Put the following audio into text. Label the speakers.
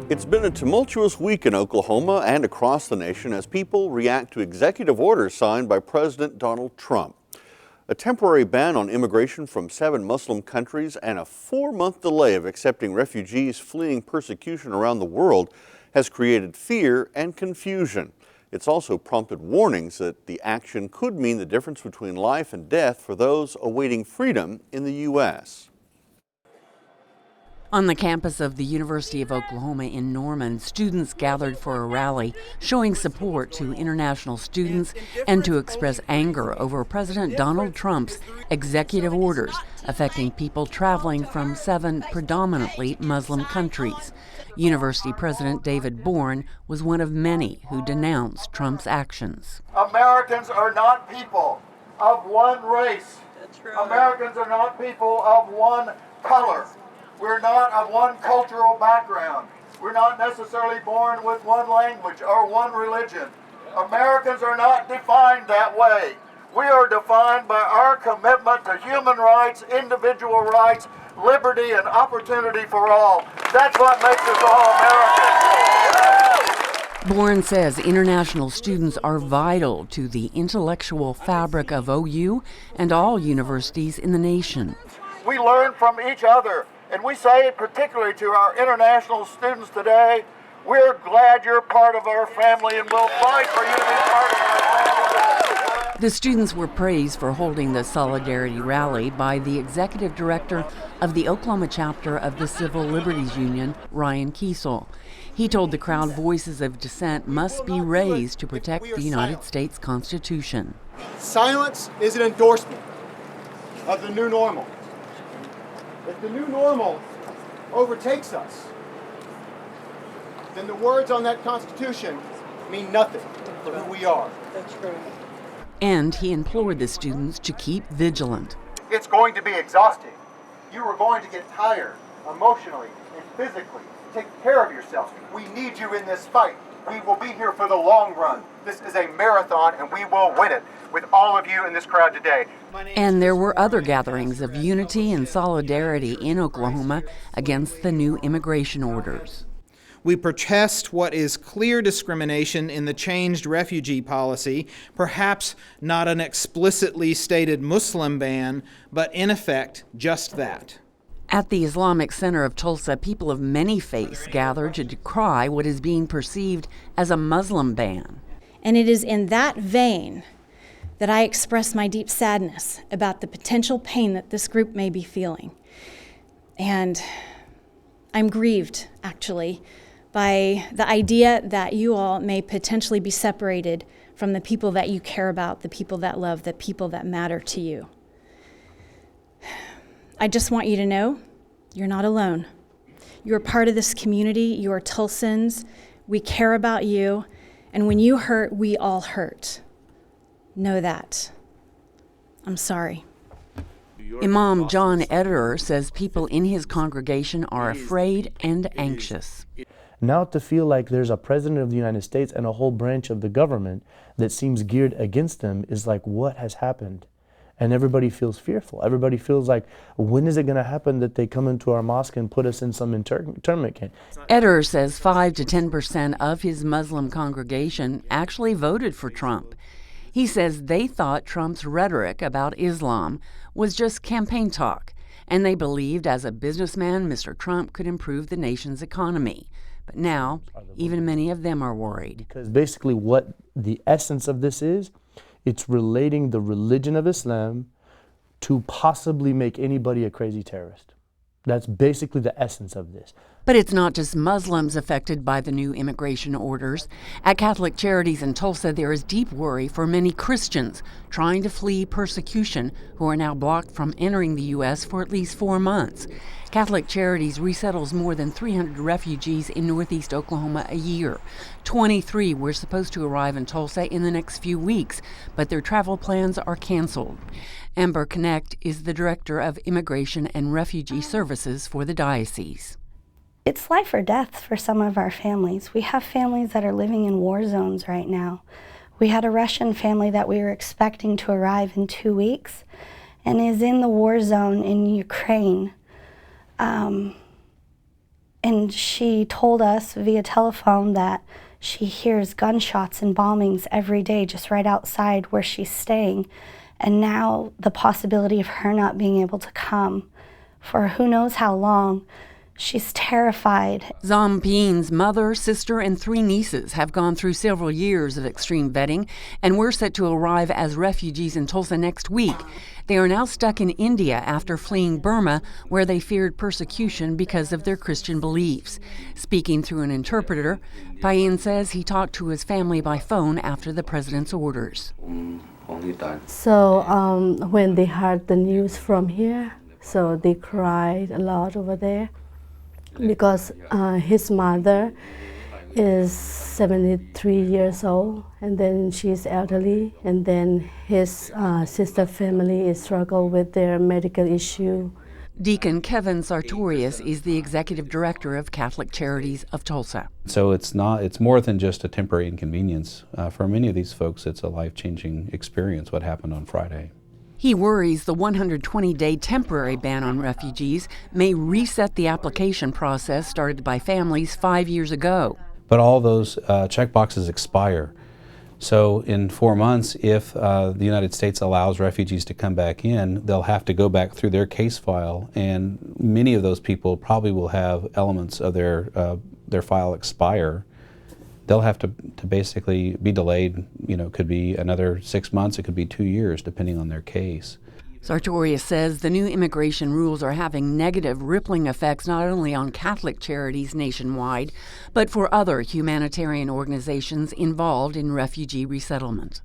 Speaker 1: It's been a tumultuous week in Oklahoma and across the nation as people react to executive orders signed by President Donald Trump. A temporary ban on immigration from 7 Muslim countries and a 4-month delay of accepting refugees fleeing persecution around the world has created fear and confusion. It's also prompted warnings that the action could mean the difference between life and death for those awaiting freedom in the U.S.
Speaker 2: On the campus of the University of Oklahoma in Norman, students gathered for a rally showing support to international students and to express anger over President Donald Trump's executive orders affecting people traveling from 7 predominantly Muslim countries. University President David Bourne was one of many who denounced Trump's actions.
Speaker 3: Americans are not people of one race. That's right. Americans are not people of one color. We're not of one cultural background. We're not necessarily born with one language or one religion. Americans are not defined that way. We are defined by our commitment to human rights, individual rights, liberty, and opportunity for all. That's what makes us all Americans.
Speaker 2: Bourne says international students are vital to the intellectual fabric of OU and all universities in the nation.
Speaker 3: We learn from each other. And we say particularly to our international students today, we're glad you're part of our family and we'll fight for you to be part of our family.
Speaker 2: The students were praised for holding the Solidarity Rally by the executive director of the Oklahoma chapter of the Civil Liberties Union, Ryan Kiesel. He told the crowd voices of dissent must be raised to protect the United States Constitution.
Speaker 4: Silence is an endorsement of the new normal. If the new normal overtakes us, then the words on that Constitution mean nothing for who we are.
Speaker 5: That's right.
Speaker 2: And he implored the students to keep vigilant.
Speaker 4: It's going to be exhausting. You are going to get tired emotionally and physically. Take care of yourselves. We need you in this fight. We will be here for the long run. This is a marathon and we will win it with all of you in this crowd today.
Speaker 2: And there were other gatherings of unity and solidarity in Oklahoma against the new immigration orders.
Speaker 6: We protest what is clear discrimination in the changed refugee policy, perhaps not an explicitly stated Muslim ban, but in effect just that.
Speaker 2: At the Islamic Center of Tulsa, people of many faiths gathered to decry what is being perceived as a Muslim ban.
Speaker 7: And it is in that vein that I express my deep sadness about the potential pain that this group may be feeling. And I'm grieved, actually, by the idea that you all may potentially be separated from the people that you care about, the people that love, the people that matter to you. I just want you to know you're not alone. You're part of this community. You are Tulsans. We care about you. And when you hurt, we all hurt. Know that. I'm sorry.
Speaker 2: Imam John Ederer says people in his congregation are afraid and anxious.
Speaker 8: Now to feel like there's a president of the United States and a whole branch of the government that seems geared against them is like, what has happened? And everybody feels fearful. Everybody feels like, when is it going to happen that they come into our mosque and put us in some internment camp?
Speaker 2: Ederer says 5 to 10% of his Muslim congregation actually voted for Trump. He says they thought Trump's rhetoric about Islam was just campaign talk, and they believed as a businessman, Mr. Trump could improve the nation's economy. But now, even many of them are worried.
Speaker 8: Because basically what the essence of this is, it's relating the religion of Islam to possibly make anybody a crazy terrorist. That's basically the essence of this.
Speaker 2: But it's not just Muslims affected by the new immigration orders. At Catholic Charities in Tulsa, there is deep worry for many Christians trying to flee persecution who are now blocked from entering the U.S. for at least 4 months. Catholic Charities resettles more than 300 refugees in northeast Oklahoma a year. 23 were supposed to arrive in Tulsa in the next few weeks, but their travel plans are canceled. Amber Connect is the director of Immigration and Refugee Services for the diocese.
Speaker 9: It's life or death for some of our families. We have families that are living in war zones right now. We had a Russian family that we were expecting to arrive in 2 weeks and is in the war zone in Ukraine. And she told us via telephone that she hears gunshots and bombings every day just right outside where she's staying. And now the possibility of her not being able to come for who knows how long, she's terrified.
Speaker 2: Zompeen's mother, sister, and 3 nieces have gone through several years of extreme vetting and were set to arrive as refugees in Tulsa next week. They are now stuck in India after fleeing Burma, where they feared persecution because of their Christian beliefs. Speaking through an interpreter, Payen says he talked to his family by phone after the president's orders.
Speaker 5: So when they heard the news from here, so they cried a lot over there because his mother is 73 years old, and then she's elderly, and then his sister family is struggle with their medical issue.
Speaker 2: Deacon Kevin Sartorius is the executive director of Catholic Charities of Tulsa.
Speaker 10: So it's more than just a temporary inconvenience. For many of these folks, it's a life-changing experience, what happened on Friday.
Speaker 2: He worries the 120-day temporary ban on refugees may reset the application process started by families 5 years ago.
Speaker 10: But all those checkboxes expire. So in 4 months, if the United States allows refugees to come back in, they'll have to go back through their case file, and many of those people probably will have elements of their file expire. They'll have to basically be delayed. It could be another 6 months, it could be 2 years, depending on their case.
Speaker 2: Sartorius says the new immigration rules are having negative rippling effects not only on Catholic charities nationwide, but for other humanitarian organizations involved in refugee resettlement.